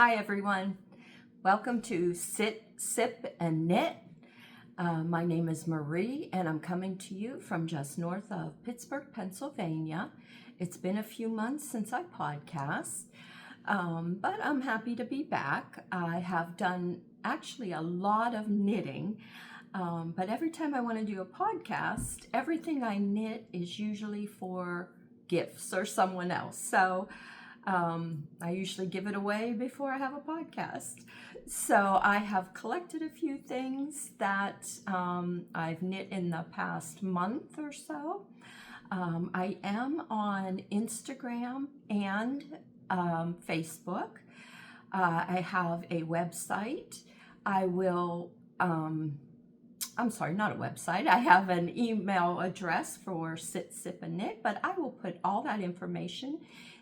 Hi everyone, welcome to Sit, Sip, and Knit. My name is Marie and I'm coming to you from just north of Pittsburgh, Pennsylvania. It's been a few months since I podcast, but I'm happy to be back. I have done actually a lot of knitting, but every time I want to do a podcast, everything I knit is usually for gifts or someone else. So I usually give it away before I have a podcast. So I have collected a few things that I've knit in the past month or so. I am on Instagram and Facebook. I have a website. I'm sorry, not a website. I have an email address for Sitsipandknit, but I will put all that information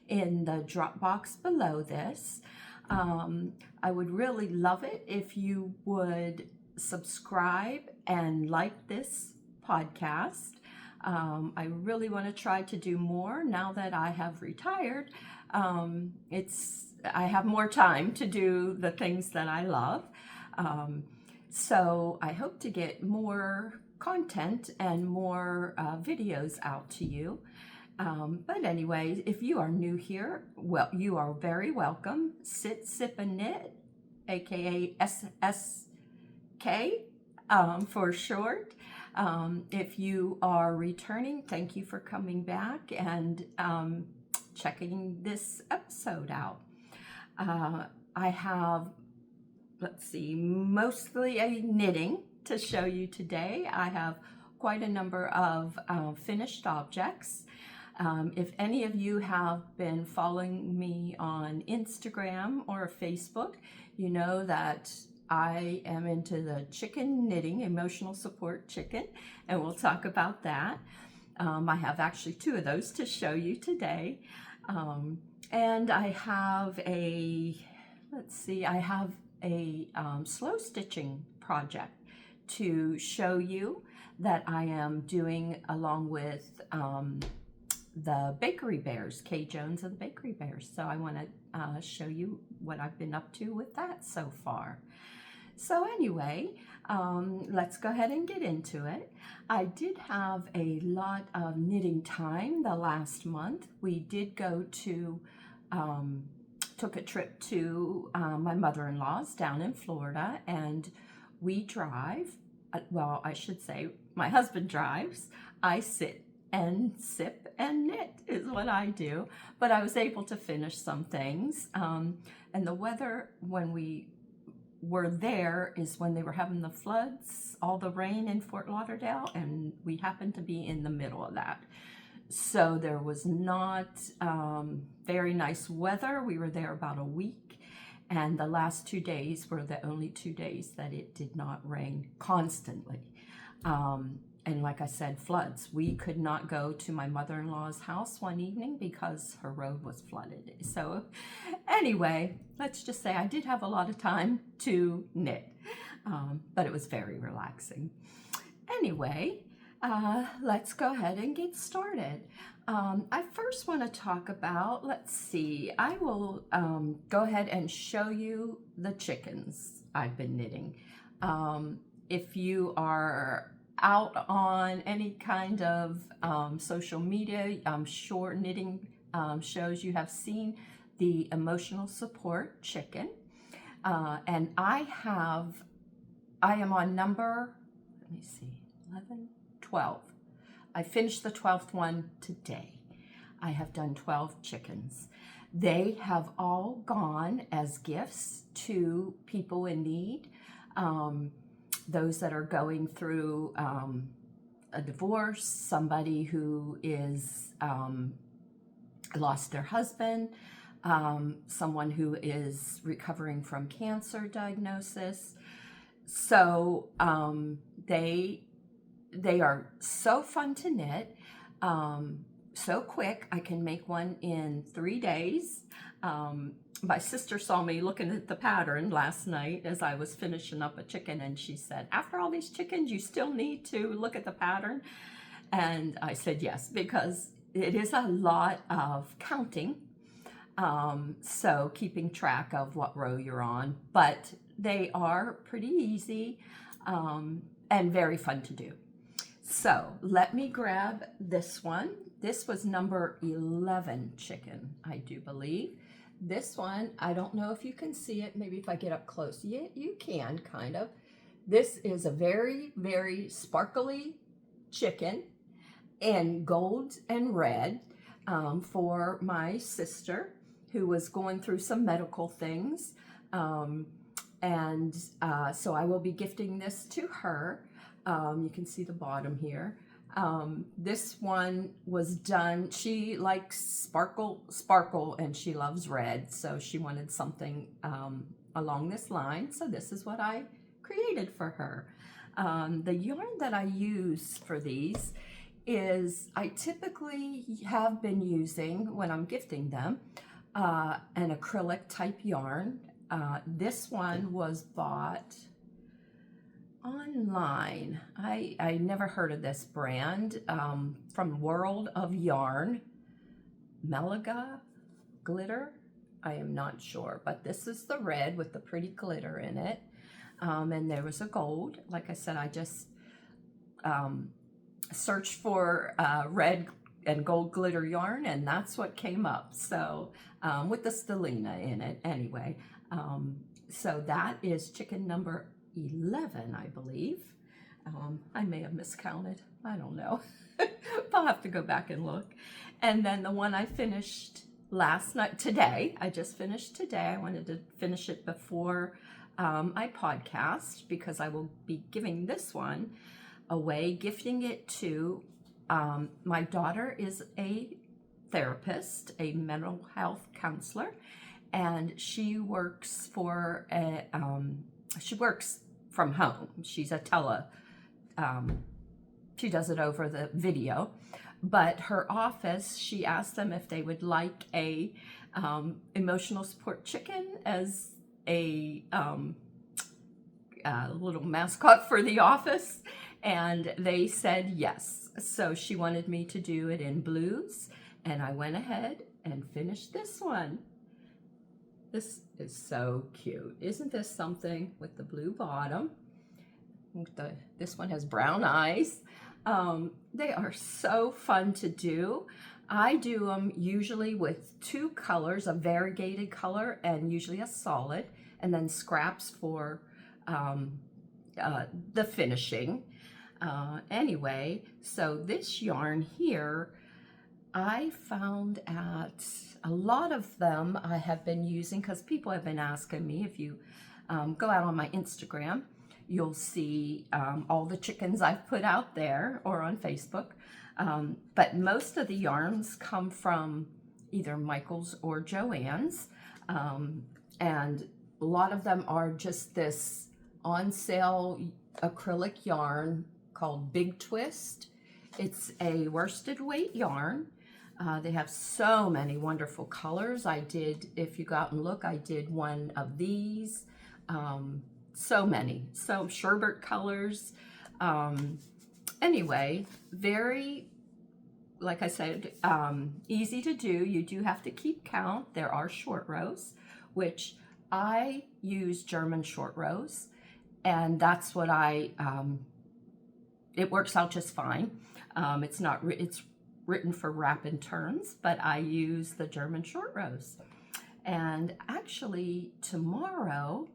in the drop box below this. I would really love it if you would subscribe and like this podcast. I really want to try to do more now that I have retired. I have more time to do the things that I love. So I hope to get more content and more videos out to you. But anyway, if you are new here, well, you are very welcome. Sit, Sip, and Knit, aka SSK for short. If you are returning, thank you for coming back and checking this episode out. I have, mostly a knitting to show you today. I have quite a number of finished objects. If any of you have been following me on Instagram or Facebook, you know that I am into the chicken knitting, emotional support chicken, and we'll talk about that. I have actually two of those to show you today. And I have a slow stitching project to show you that I am doing along with the Bakery Bears, Kay Jones of the Bakery Bears. So I want to show you what I've been up to with that so far. So anyway, let's go ahead and get into it. I did have a lot of knitting time the last month. We did go to, took a trip to my mother-in-law's down in Florida, and we drive, well, I should say my husband drives, I sit and sip and knit is what I do. But I was able to finish some things. And the weather when we were there is when they were having the floods, all the rain in Fort Lauderdale, and we happened to be in the middle of that. So there was not very nice weather. We were there about a week, and the last 2 days were the only 2 days that it did not rain constantly. And like I said, floods. We could not go to my mother-in-law's house one evening because her road was flooded. So anyway, let's just say I did have a lot of time to knit, but it was very relaxing. Anyway, let's go ahead and get started. I first want to talk about, I will go ahead and show you the chickens I've been knitting. If you are out on any kind of social media, I'm sure knitting shows, you have seen the emotional support chicken. And I am on number, 12. I finished the 12th one today. I have done 12 chickens. They have all gone as gifts to people in need. Those that are going through a divorce, somebody who is lost their husband, someone who is recovering from cancer diagnosis. So they are so fun to knit, so quick. I can make one in 3 days. My sister saw me looking at the pattern last night as I was finishing up a chicken, and she said, after all these chickens, you still need to look at the pattern? And I said yes, because it is a lot of counting. So keeping track of what row you're on, but they are pretty easy and very fun to do. So let me grab this one. This was number 11 chicken, I do believe. This one, I don't know if you can see it. Maybe if I get up close, you can kind of. This is a very, very sparkly chicken in gold and red for my sister who was going through some medical things. So I will be gifting this to her. You can see the bottom here. This one was done, she likes sparkle, and she loves red, so she wanted something along this line, so this is what I created for her. The yarn that I use for these is, I typically have been using, when I'm gifting them, an acrylic type yarn. This one was bought online. I never heard of this brand, from World of Yarn. Malaga glitter? I am not sure, but this is the red with the pretty glitter in it. And there was a gold. Like I said, I just searched for red and gold glitter yarn, and that's what came up. So with the stellina in it anyway. So that is chicken number 11, I believe. I may have miscounted. I don't know. I'll have to go back and look. And then the one I finished last night, today, I just finished today. I wanted to finish it before I podcast, because I will be giving this one away, gifting it to my daughter is a therapist, a mental health counselor, and she works for she works from home. She's a she does it over the video, but her office, she asked them if they would like a emotional support chicken as a little mascot for the office, and they said yes. So she wanted me to do it in blues, and I went ahead and finished this one. This is so cute. Isn't this something, with the blue bottom? This one has brown eyes. They are so fun to do. I do them usually with two colors, a variegated color and usually a solid, and then scraps for the finishing. Anyway, so this yarn here, I found at a lot of them I have been using, because people have been asking me. If you go out on my Instagram, you'll see all the chickens I've put out there, or on Facebook. But most of the yarns come from either Michael's or Joann's. And a lot of them are just this on sale acrylic yarn called Big Twist. It's a worsted weight yarn. They have so many wonderful colors. I did, if you go out and look, I did one of these. So many, so sherbet colors. Anyway, very, like I said, easy to do. You do have to keep count. There are short rows, which I use German short rows, and that's what it works out just fine. It's written for wrap and turns, but I use the German short rows. And actually tomorrow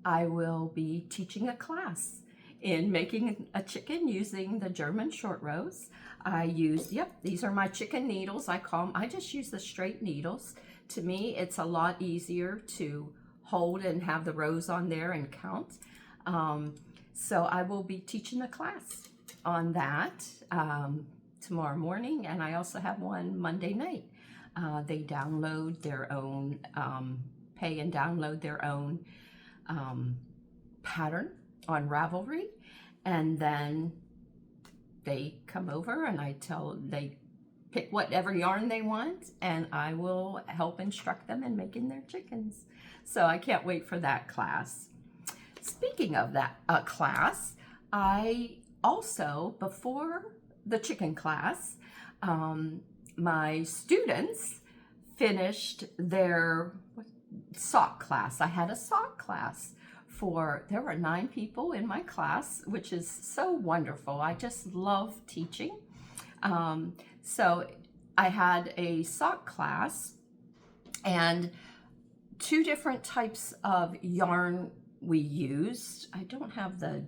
I will be teaching a class in making a chicken using the German short rows. I use, these are my chicken needles. I just use the straight needles. To me, it's a lot easier to hold and have the rows on there and count. So I will be teaching a class on that tomorrow morning, and I also have one Monday night. They download their own, pay and download their own pattern on Ravelry, and then they come over and they pick whatever yarn they want, and I will help instruct them in making their chickens. So I can't wait for that class. Speaking of that class, I also, before the chicken class, my students finished their sock class. I had a sock class there were 9 people in my class, which is so wonderful. I just love teaching. So I had a sock class, and 2 different types of yarn we used. I don't have the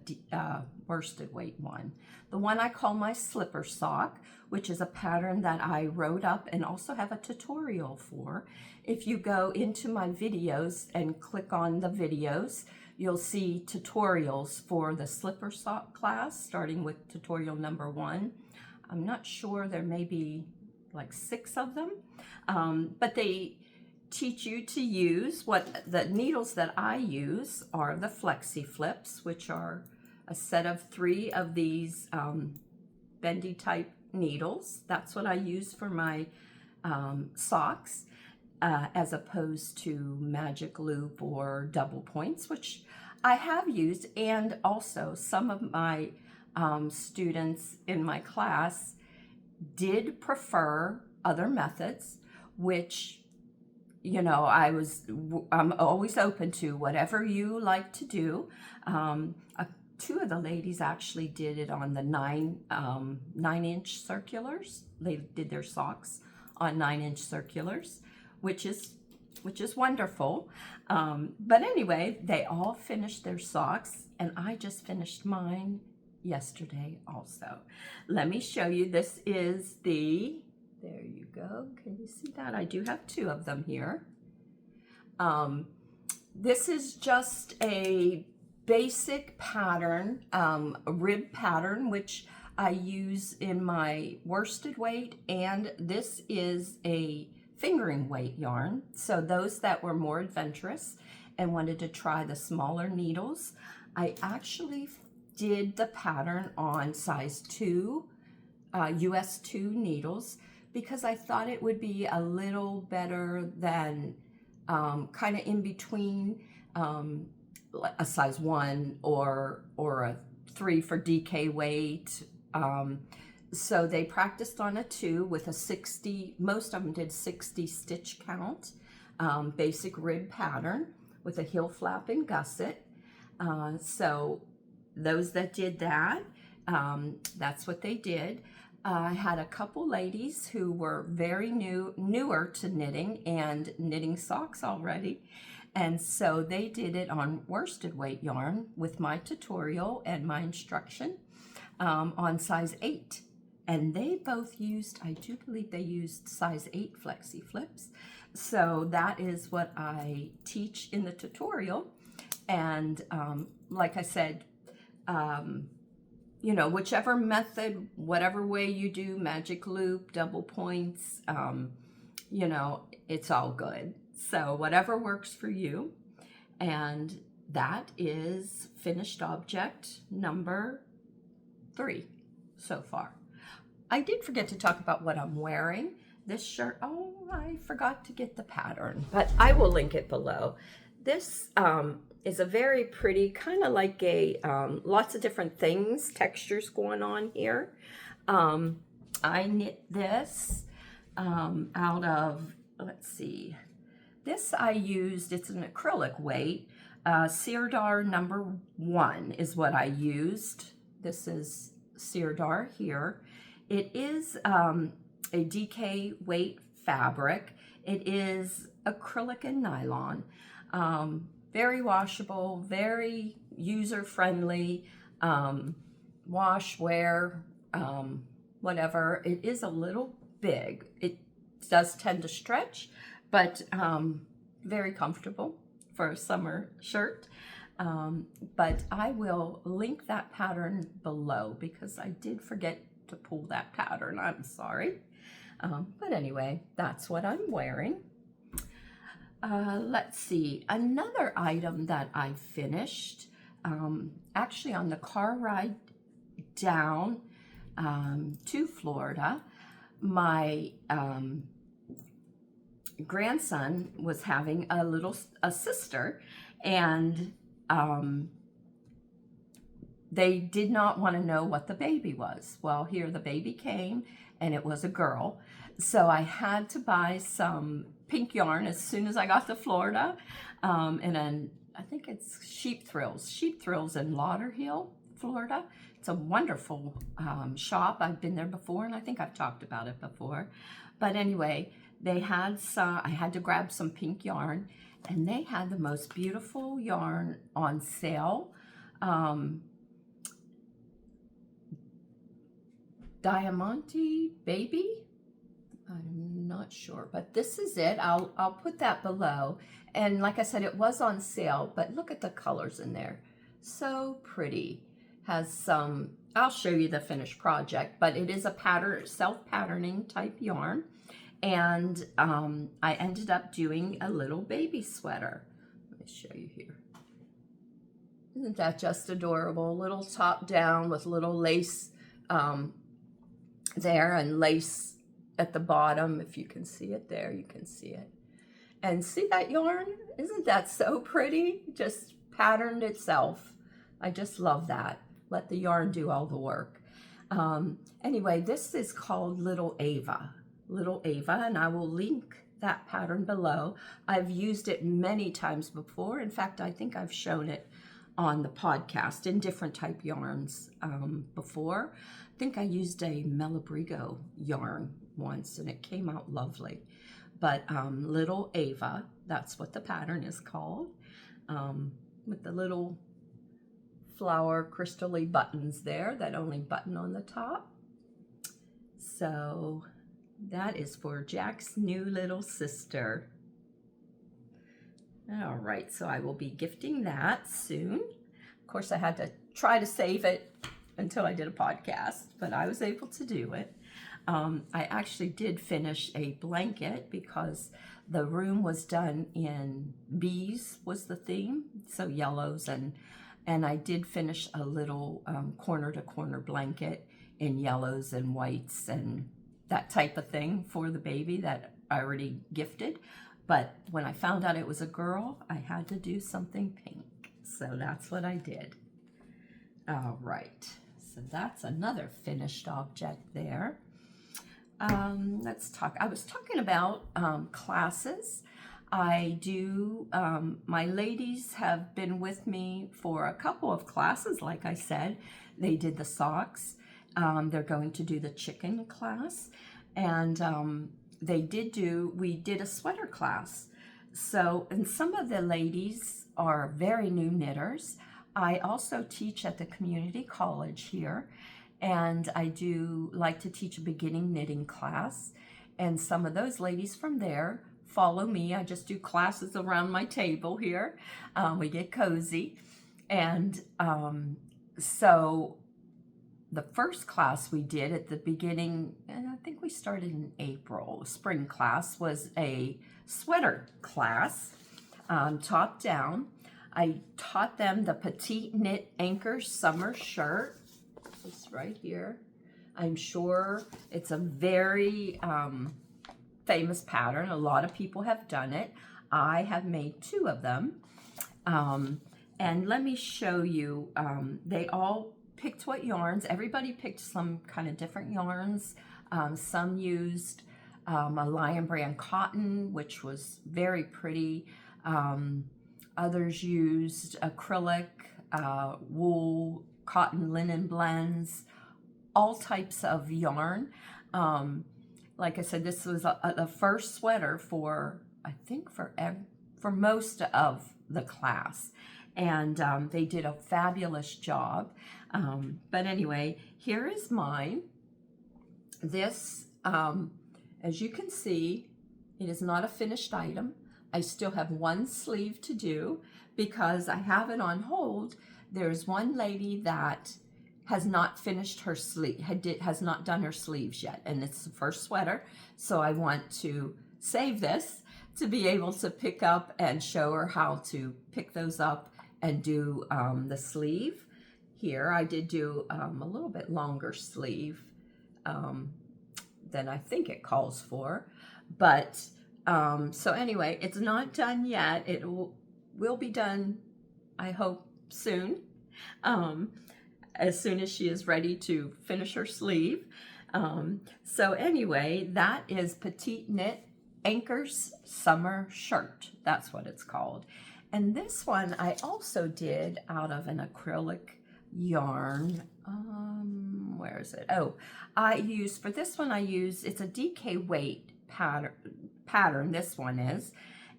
worsted weight one. The one I call my slipper sock, which is a pattern that I wrote up and also have a tutorial for. If you go into my videos and click on the videos, you'll see tutorials for the slipper sock class, starting with tutorial number 1. I'm not sure, there may be like 6 of them, but they teach you to use the needles that I use are the Flexiflips, which are a set of 3 of these bendy type needles. That's what I use for my socks, as opposed to magic loop or double points, which I have used. And also some of my students in my class did prefer other methods, which, you know, I'm always open to whatever you like to do. 2 of the ladies actually did it on the 9-inch circulars. They did their socks on 9-inch circulars, which is wonderful. But anyway, they all finished their socks, and I just finished mine yesterday also. Let me show you. This is there you go. Can you see that? I do have 2 of them here. This is just a basic pattern, a rib pattern, which I use in my worsted weight, and this is a fingering weight yarn. So those that were more adventurous and wanted to try the smaller needles, I actually did the pattern on size 2, US 2 needles, because I thought it would be a little better than kind of in between a size 1 or a 3 for DK weight. So they practiced on a 2 with a 60, most of them did 60 stitch count, basic rib pattern with a heel flap and gusset. So those that did that, that's what they did. I had a couple ladies who were very newer to knitting and knitting socks already. And so they did it on worsted weight yarn with my tutorial and my instruction on size 8. And they both used, I do believe they used size 8 Flexiflips. So that is what I teach in the tutorial. And like I said, you know, whichever method, whatever way you do, magic loop, double points, you know, it's all good. So whatever works for you. And that is finished object number 3 so far. I did forget to talk about what I'm wearing. This shirt, oh, I forgot to get the pattern, but I will link it below. This is a very pretty, kind of like a, lots of different things, textures going on here. I knit this out of, let's see, this I used, it's an acrylic weight. Sirdar number 1 is what I used. This is Sirdar here. It is a DK weight fabric. It is acrylic and nylon. Very washable, very user-friendly, wash, wear, whatever. It is a little big. It does tend to stretch, but very comfortable for a summer shirt. But I will link that pattern below because I did forget to pull that pattern. I'm sorry. But anyway, that's what I'm wearing. Let's see, another item that I finished, actually on the car ride down to Florida, my grandson was having a sister, and they did not want to know what the baby was. Well, here the baby came, and it was a girl. So I had to buy some pink yarn as soon as I got to Florida. And then I think it's Sheep Thrills in Lauderhill, Florida. It's a wonderful shop. I've been there before, and I think I've talked about it before. But anyway, they had some, I had to grab some pink yarn, and they had the most beautiful yarn on sale. Diamante Baby? I'm not sure, but this is it. I'll put that below. And like I said, it was on sale, but look at the colors in there. So pretty. Has some, I'll show you the finished project, but it is a pattern, self-patterning type yarn. And I ended up doing a little baby sweater. Let me show you here. Isn't that just adorable? Little top down with little lace there and lace at the bottom. If you can see it there, you can see it. And see that yarn? Isn't that so pretty? Just patterned itself. I just love that. Let the yarn do all the work. Anyway, this is called Little Ava, and I will link that pattern below. I've used it many times before. In fact, I think I've shown it on the podcast in different type yarns before. I think I used a Malabrigo yarn once, and it came out lovely. But Little Ava, that's what the pattern is called, with the little flower crystally buttons there that only button on the top. So that is for Jack's new little sister. All right, so I will be gifting that soon. Of course, I had to try to save it until I did a podcast, but I was able to do it. I actually did finish a blanket because the room was done in bees was the theme, so yellows, and I did finish a little corner-to-corner blanket in yellows and whites and that type of thing for the baby that I already gifted. But when I found out it was a girl, I had to do something pink. So that's what I did. All right, so that's another finished object there. Let's talk. I was talking about classes. I do, my ladies have been with me for a couple of classes, like I said. They did the socks. They're going to do the chicken class. And we did a sweater class. So, and some of the ladies are very new knitters. I also teach at the community college here. And I do like to teach a beginning knitting class. And some of those ladies from there follow me. I just do classes around my table here. We get cozy. And so the first class we did at the beginning, and I think we started in April, spring class, was a sweater class, top down. I taught them the petite knit Ankers-summer-shirt. It's right here. I'm sure it's a very famous pattern. A lot of people have done it. I have made 2 of them. And let me show you, they all picked what yarns. Everybody picked some kind of different yarns. Some used a Lion Brand cotton, which was very pretty. Others used acrylic, wool, cotton, linen blends, all types of yarn. Like I said, this was the first sweater for, I think, for most of the class. And they did a fabulous job. But anyway, here is mine. This, as you can see, it is not a finished item. I still have one sleeve to do because I have it on hold. There's one lady that has not finished her sleeve, has not done her sleeves yet, and it's the first sweater. So I want to save this to be able to pick up and show her how to pick those up and do the sleeve. Here I did do a little bit longer sleeve than I think it calls for, but so anyway, it's not done yet. It will be done, I hope, soon, as soon as she is ready to finish her sleeve. So anyway, that is petite knit Ankers-summer-shirt. That's what it's called. And this one I also did out of an acrylic yarn. Where is it? Oh, for this one it's a DK weight pattern, this one is.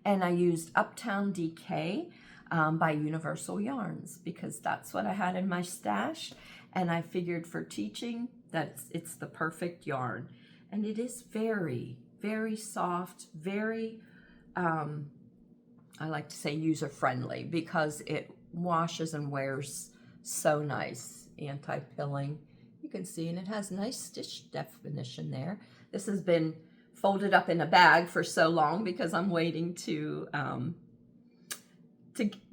And I used Uptown DK by Universal Yarns because that's what I had in my stash. And I figured for teaching that it's the perfect yarn. And it is very, very soft, very, I like to say user-friendly because it washes and wears so nice. Anti-pilling, you can see, and it has nice stitch definition there. This has been folded up in a bag for so long because I'm waiting to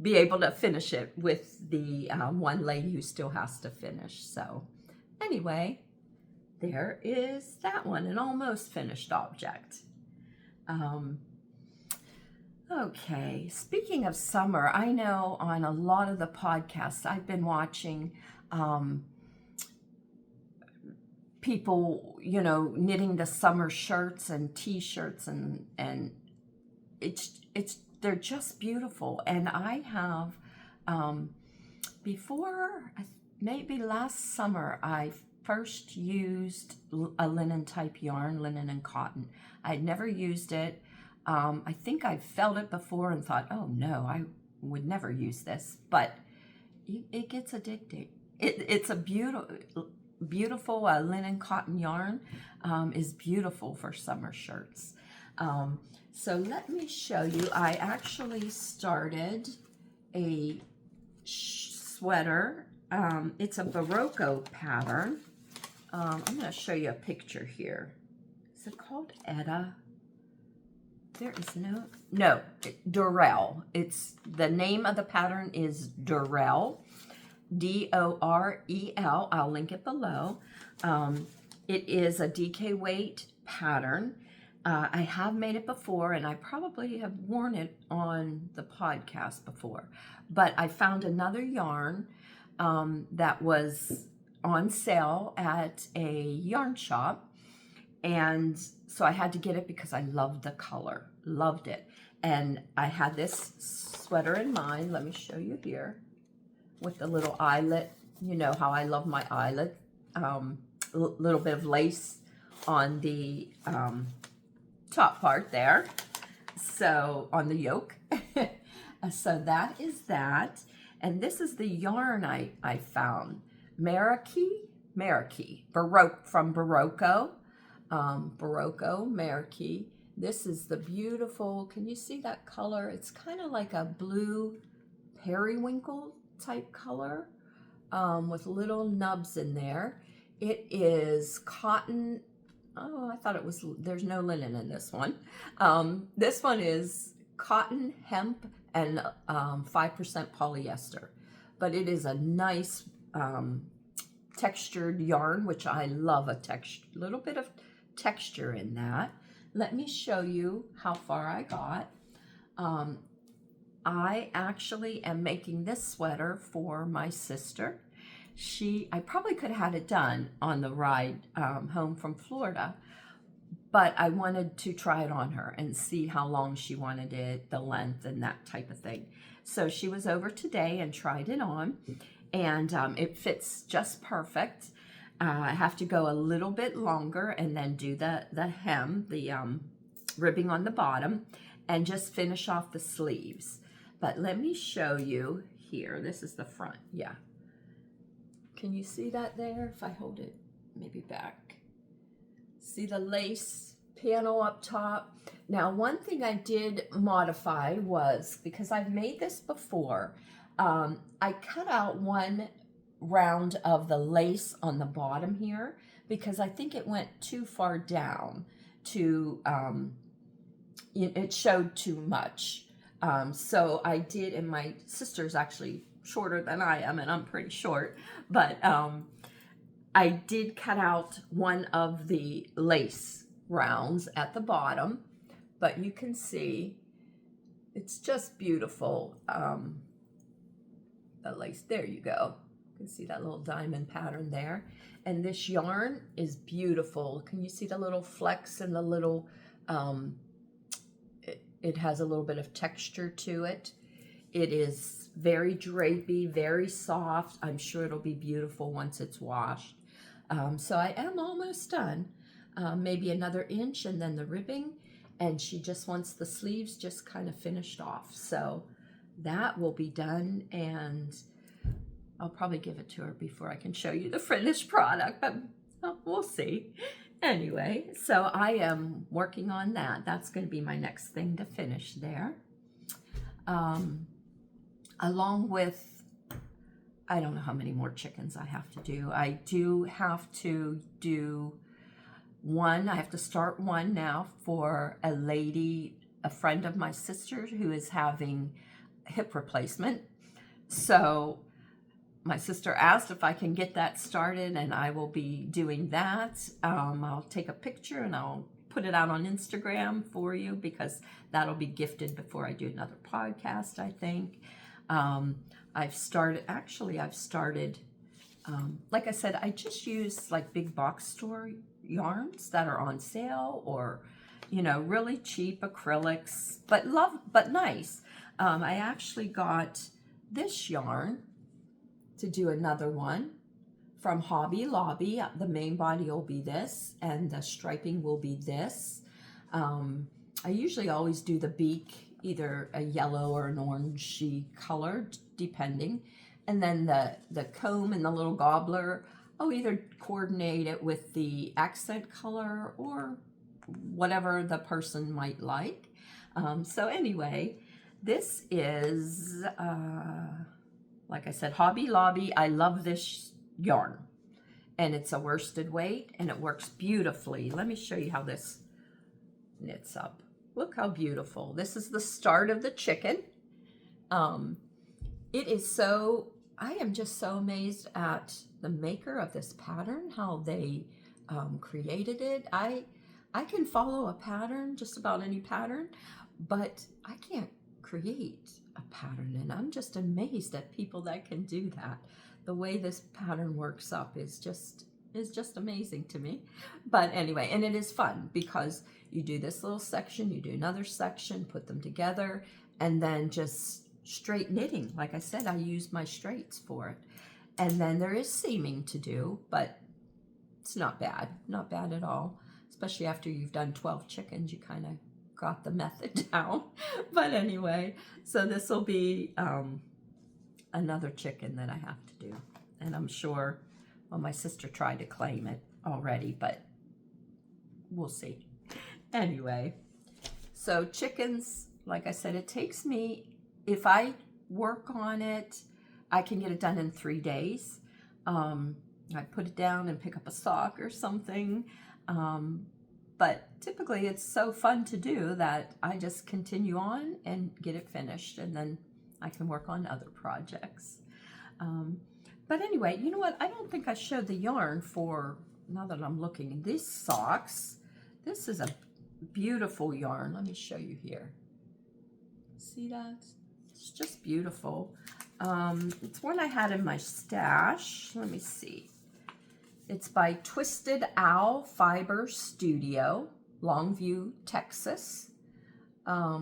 be able to finish it with the one lady who still has to finish. So anyway, there is that one, an almost finished object. Okay, speaking of summer, I know on a lot of the podcasts I've been watching people, you know, knitting the summer shirts and t-shirts, and they're just beautiful. And I have before, maybe last summer, I first used a linen type yarn, linen and cotton. I'd never used it. I think I felt it before and thought, oh no, I would never use this, but it gets addicting. It's a beautiful linen cotton yarn is beautiful for summer shirts. So let me show you. I actually started a sweater. It's a Berroco pattern. I'm going to show you a picture here. Is it called Etta? There is no, Dorel. It's the name of the pattern is Dorel, D-O-R-E-L. I'll link it below. It is a DK weight pattern. I have made it before, and I probably have worn it on the podcast before. But I found another yarn that was on sale at a yarn shop. And so I had to get it because I loved the color, loved it. And I had this sweater in mind. Let me show you here with the little eyelet. You know how I love my eyelet. Little bit of lace on the top part there. So on the yoke. So that is that. And this is the yarn I found. Meraki, from Berroco. Berroco, Meraki. This is the beautiful, can you see that color? It's kind of like a blue periwinkle type color with little nubs in there. It is cotton. Oh, I thought it was, there's no linen in this one. This one is cotton, hemp, and 5% polyester. But it is a nice textured yarn, which I love a little bit of texture in that. Let me show you how far I got. I actually am making this sweater for my sister. I probably could have had it done on the ride home from Florida, but I wanted to try it on her and see how long she wanted it, the length and that type of thing. So she was over today and tried it on, and it fits just perfect. I have to go a little bit longer and then do the hem, the ribbing on the bottom, and just finish off the sleeves. But let me show you here. This is the front. Yeah. Can you see that there? If I hold it maybe back. See the lace panel up top? Now, one thing I did modify was, because I've made this before, I cut out one round of the lace on the bottom here because I think it went too far down to, it showed too much. So I did, and my sister's actually shorter than I am, and I'm pretty short, but I did cut out one of the lace rounds at the bottom, but you can see it's just beautiful. The lace, there you go. You can see that little diamond pattern there. And this yarn is beautiful. Can you see the little flecks and the little It has a little bit of texture to it. It is very drapey, very soft. I'm sure it'll be beautiful once it's washed. So I am almost done. Maybe another inch and then the ribbing. And she just wants the sleeves just kind of finished off. So that will be done, and I'll probably give it to her before I can show you the finished product, but we'll see. Anyway, so I am working on that. That's going to be my next thing to finish there. Along with, I don't know how many more chickens I have to do. I do have to do one. I have to start one now for a lady, a friend of my sister's, who is having hip replacement. So my sister asked if I can get that started, and I will be doing that. I'll take a picture and I'll put it out on Instagram for you, because that'll be gifted before I do another podcast, I think. I've started, like I said, I just use like big box store yarns that are on sale, or, you know, really cheap acrylics, but nice. I actually got this yarn to do another one from Hobby Lobby. The main body will be this, and the striping will be this. I usually always do the beak either a yellow or an orangey color, depending. And then the comb and the little gobbler, I'll either coordinate it with the accent color or whatever the person might like. So anyway, this is, like I said, Hobby Lobby. I love this yarn, and it's a worsted weight, and it works beautifully. Let me show you how this knits up. Look how beautiful. This is the start of the chicken. It is so, I am just so amazed at the maker of this pattern, how they created it. I can follow a pattern, just about any pattern, but I can't create a pattern, and I'm just amazed at people that can do that. The way this pattern works up is just amazing to me. But anyway, and it is fun because you do this little section, you do another section, put them together, and then just straight knitting. Like I said, I use my straights for it. And then there is seaming to do, but it's not bad at all. Especially after you've done 12 chickens, you kind of got the method down. But anyway, so this will be another chicken that I have to do. And I'm sure, well, my sister tried to claim it already, but we'll see. Anyway, so chickens, like I said, it takes me, if I work on it, I can get it done in 3 days. I put it down and pick up a sock or something. But typically it's so fun to do that I just continue on and get it finished, and then I can work on other projects. But anyway, you know what? I don't think I showed the yarn for, now that I'm looking, these socks. This is a beautiful yarn. Let me show you here. See that? It's just beautiful. It's one I had in my stash. Let me see. It's by Twisted Owl Fiber Studio, Longview, Texas. I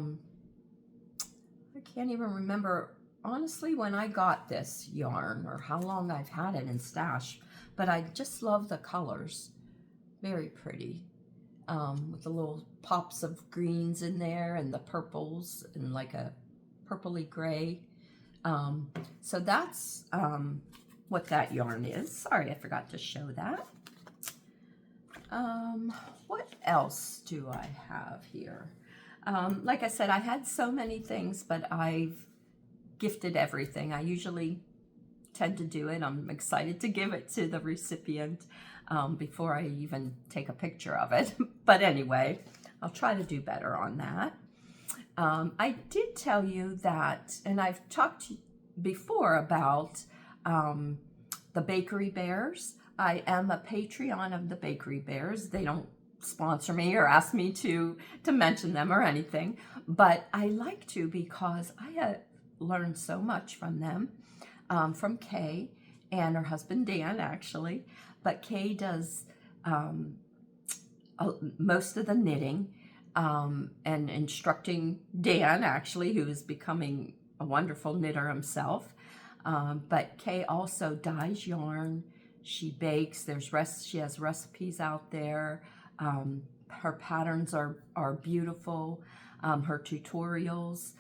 can't even remember, honestly, when I got this yarn or how long I've had it in stash, but I just love the colors. Very pretty. With the little pops of greens in there and the purples and like a purpley gray. So that's what that yarn is. Sorry, I forgot to show that. What else do I have here? Like I said, I had so many things, but I've gifted everything. I usually tend to do it. I'm excited to give it to the recipient before I even take a picture of it. But anyway, I'll try to do better on that. I did tell you that, and I've talked before about the Bakery Bears. I am a Patreon of the Bakery Bears. They don't sponsor me or ask me to mention them or anything, but I like to because I have learned so much from them, from Kay and her husband Dan, actually. But Kay does most of the knitting. and instructing Dan, actually, who is becoming a wonderful knitter himself. But Kay also dyes yarn. She bakes. She has recipes out there. Her patterns are beautiful. Her tutorials.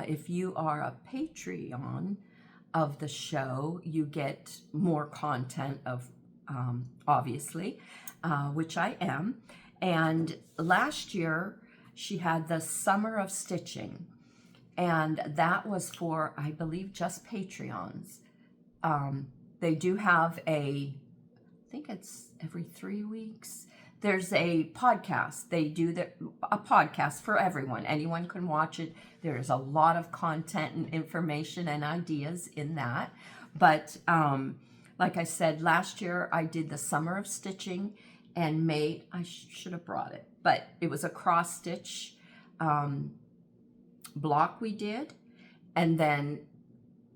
If you are a Patreon of the show, you get more content of, obviously, which I am. And last year, she had the Summer of Stitching. And that was for, I believe, just Patreons. They do have I think it's every 3 weeks. There's a podcast. They do a podcast for everyone. Anyone can watch it. There's a lot of content and information and ideas in that. But like I said, last year I did the Summer of Stitching and made, I should have brought it, but it was a cross stitch block we did. And then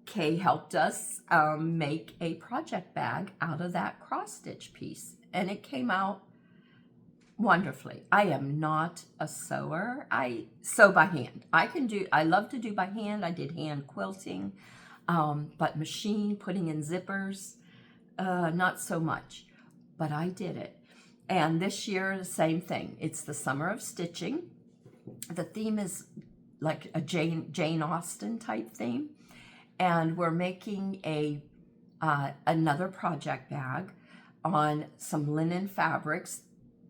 Kay helped us make a project bag out of that cross stitch piece. And it came out wonderfully. I am not a sewer. I sew by hand. I love to do by hand. I did hand quilting, but machine, putting in zippers, not so much, but I did it. And this year, the same thing. It's the Summer of Stitching. The theme is like a Jane Austen type theme. And we're making another project bag on some linen fabrics.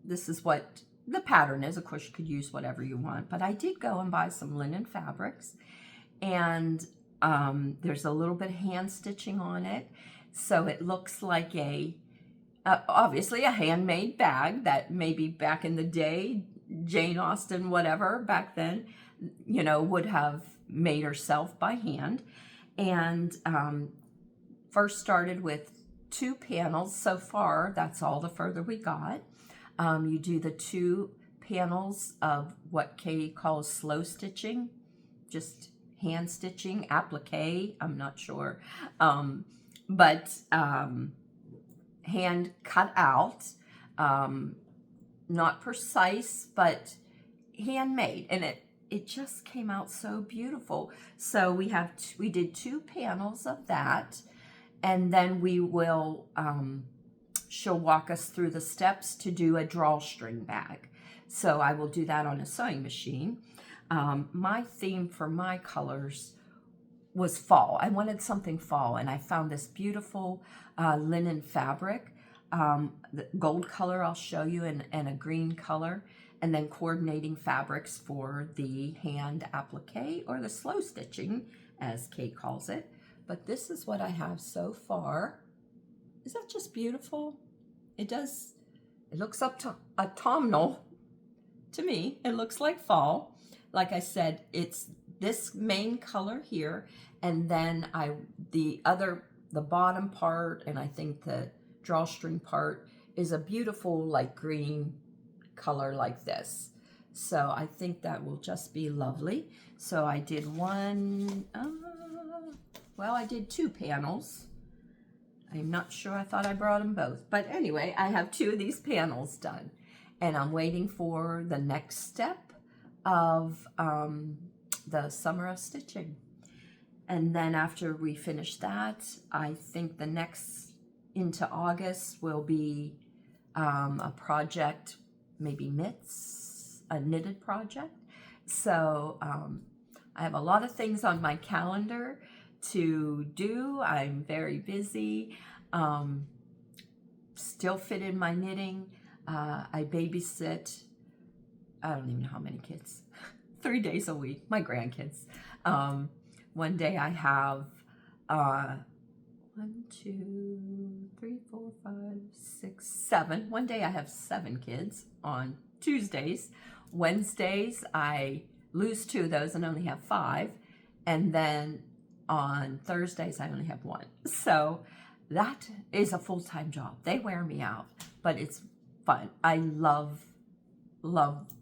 This is what the pattern is. Of course, you could use whatever you want, but I did go and buy some linen fabrics, and there's a little bit of hand stitching on it. So it looks like obviously a handmade bag that maybe back in the day, Jane Austen, whatever, back then, would have made herself by hand. And first started with 2 panels. So far, that's all the further we got. You do the 2 panels of what Kay calls slow stitching, just hand stitching, applique, I'm not sure, but hand cut out, not precise, but handmade, and it just came out so beautiful. So we did 2 panels of that, and then we will she'll walk us through the steps to do a drawstring bag. So I will do that on a sewing machine. My theme for my colors was fall. I wanted something fall, and I found this beautiful linen fabric, the gold color I'll show you, and a green color, and then coordinating fabrics for the hand applique, or the slow stitching, as Kay calls it. But this is what I have so far. Is that just beautiful? It looks autumnal to me. It looks like fall. Like I said, it's this main color here, and then the bottom part, and I think the drawstring part is a beautiful like green color like this. So I think that will just be lovely. So I did I did 2 panels. I'm not sure, I thought I brought them both. But anyway, I have 2 of these panels done. And I'm waiting for the next step of the Summer of Stitching. And then after we finish that, I think the next into August will be a project, maybe Knitz, a knitted project. So I have a lot of things on my calendar to do. I'm very busy. Still fit in my knitting. I babysit, I don't even know how many kids, 3 days a week, my grandkids. One day I have 1, 2, 3, 4, 5, 6, 7. One day I have 7 kids on Tuesdays. Wednesdays I lose 2 of those and only have 5. And then on Thursdays I only have 1. So that is a full-time job. They wear me out, but it's fun. I love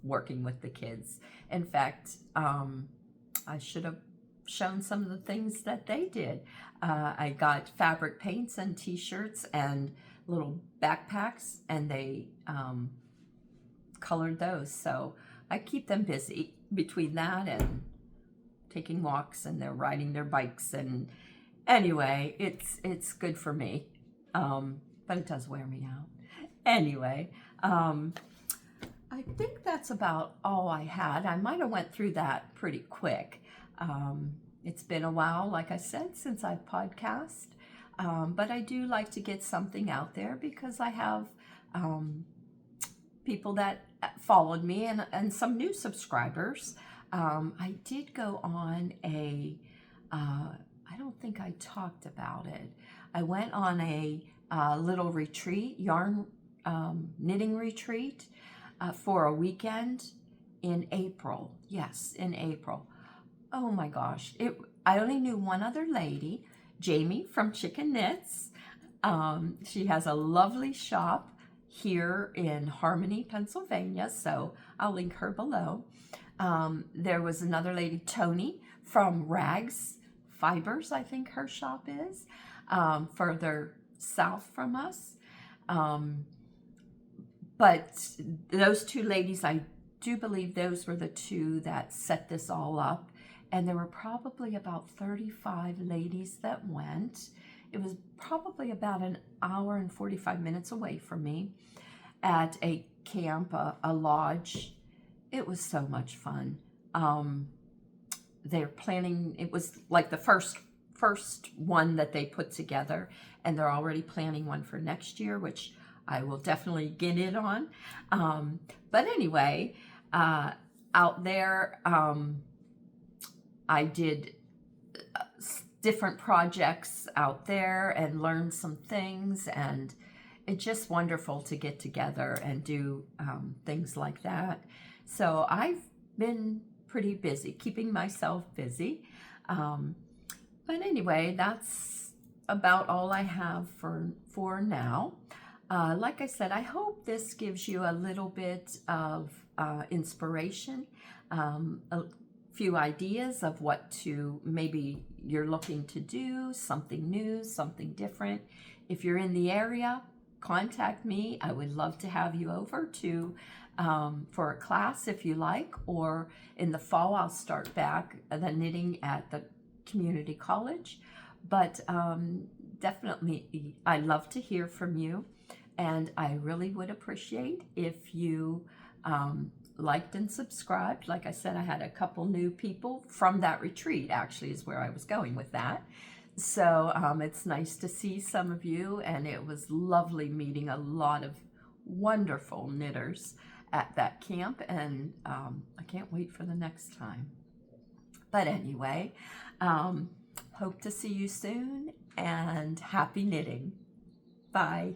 working with the kids. In fact, I should have shown some of the things that they did. I got fabric paints and t-shirts and little backpacks, and they colored those. So I keep them busy between that and taking walks, and they're riding their bikes, and anyway, it's good for me, but it does wear me out. Anyway, I think that's about all I had. I might have went through that pretty quick. It's been a while, like I said, since I've podcast, but I do like to get something out there because I have people that followed me and some new subscribers. I did go on I don't think I talked about it. I went on a little retreat, yarn knitting retreat for a weekend in April. Yes, in April. Oh my gosh. I only knew one other lady, Jamie from Knitz. She has a lovely shop here in Harmony, Pennsylvania, so I'll link her below. There was another lady, Tony, from Raggz Fibers, I think her shop is, further south from us. But those two ladies, I do believe those were the two that set this all up. And there were probably about 35 ladies that went. It was probably about an hour and 45 minutes away from me at a camp, a lodge. It was so much fun. They're planning, it was like the first one that they put together, and they're already planning one for next year, which I will definitely get in on. But anyway, out there, I did different projects out there and learned some things, and it's just wonderful to get together and do things like that. So I've been pretty busy, keeping myself busy. But anyway, that's about all I have for now. Like I said, I hope this gives you a little bit of inspiration, a few ideas of what to maybe you're looking to do, something new, something different. If you're in the area, contact me. I would love to have you over to for a class if you like, or in the fall I'll start back the knitting at the community college. But definitely I love to hear from you, and I really would appreciate if you liked and subscribed. Like I said, I had a couple new people from that retreat, actually is where I was going with that. So it's nice to see some of you, and it was lovely meeting a lot of wonderful knitters at that camp, and I can't wait for the next time. But anyway, hope to see you soon, and happy knitting. Bye.